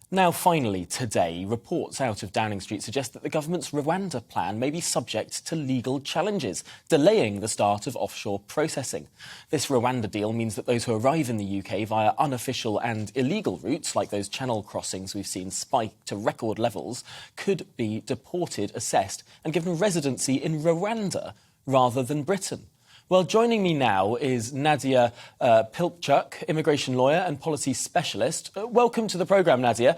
Now, finally, today, reports out of Downing Street suggest that the government's Rwanda plan may be subject to legal challenges, delaying the start of offshore processing. This Rwanda deal means that those who arrive in the UK via unofficial and illegal routes, like those channel crossings we've seen spike to record levels, could be deported, assessed and given residency in Rwanda rather than Britain. Well, joining me now is Nadia Pylypchuk, immigration lawyer and policy specialist. Welcome to the programme, Nadia.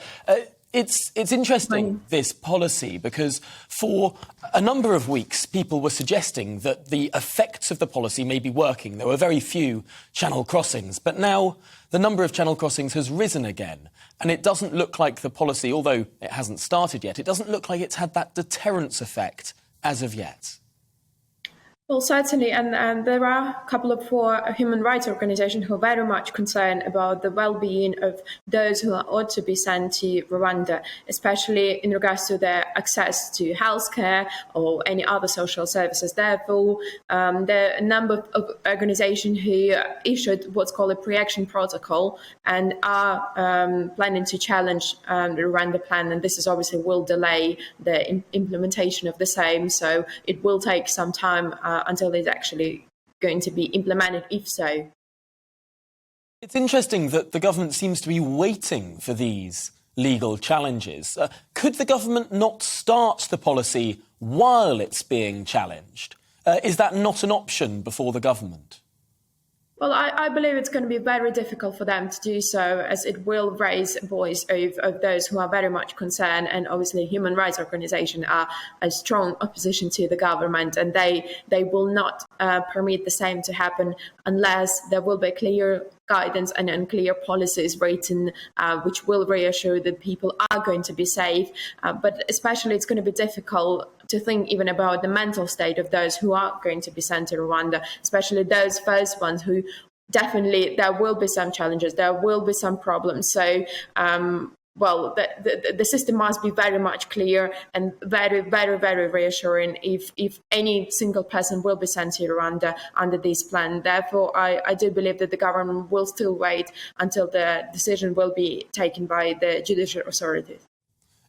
It's interesting, this policy, because for a number of weeks, people were suggesting that the effects of the policy may be working. There were very few channel crossings, but now the number of channel crossings has risen again. And it doesn't look like the policy, although it hasn't started yet, it doesn't look like it's had that deterrence effect as of yet. Well, certainly, and there are a couple of human rights organizations who are very much concerned about the well-being of those who ought to be sent to Rwanda, especially in regards to their access to healthcare or any other social services. Therefore, there are a number of organizations who issued what's called a pre-action protocol and are planning to challenge the Rwanda plan, and this is obviously will delay the implementation of the same, so it will take some time until it's actually going to be implemented, if so. It's interesting that the government seems to be waiting for these legal challenges. Could the government not start the policy while it's being challenged? Is that not an option before the government? Well, I believe it's going to be very difficult for them to do so, as it will raise a voice of those who are very much concerned. And obviously, human rights organizations are a strong opposition to the government, and they will not permit the same to happen unless there will be clear guidance and clear policies written, which will reassure that people are going to be safe. But especially, it's going to be difficult to think even about the mental state of those who are going to be sent to Rwanda, especially those first ones who definitely there will be some challenges, there will be some problems. So, well, the system must be very much clear and very, very, very reassuring if any single person will be sent to Rwanda under this plan. Therefore, I do believe that the government will still wait until the decision will be taken by the judicial authorities.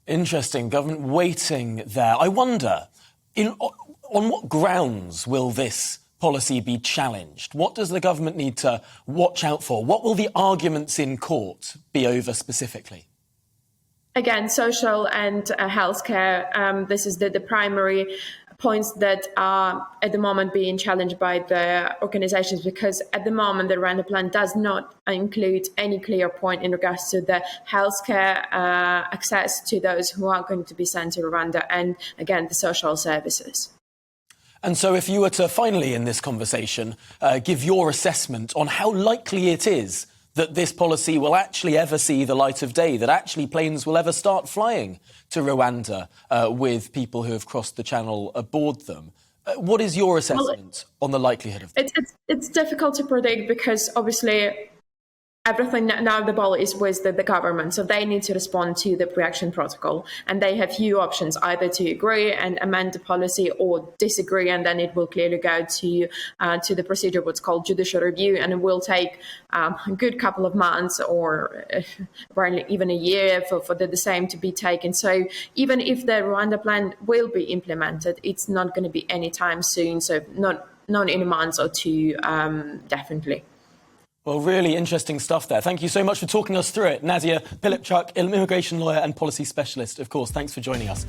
Interesting. Government waiting there. I wonder, on what grounds will this policy be challenged? What does the government need to watch out for? What will the arguments in court be over specifically? Again, social and healthcare. This is the primary points that are at the moment being challenged by the organizations, because at the moment the Rwanda plan does not include any clear point in regards to the healthcare access to those who are going to be sent to Rwanda, and again the social services. And so if you were to finally in this conversation give your assessment on how likely it is that this policy will actually ever see the light of day, that actually planes will ever start flying to Rwanda with people who have crossed the channel aboard them. What is your assessment on the likelihood of that? It's difficult to predict, because obviously everything now the ball is with the government, so they need to respond to the pre-action protocol, and they have few options: either to agree and amend the policy or disagree, and then it will clearly go to the procedure, what's called judicial review, and it will take a good couple of months or even a year for the same to be taken. So even if the Rwanda plan will be implemented, it's not going to be anytime soon, so not in a month or two, definitely. Well, really interesting stuff there. Thank you so much for talking us through it. Nadia Pylypchuk, immigration lawyer and policy specialist, of course. Thanks for joining us.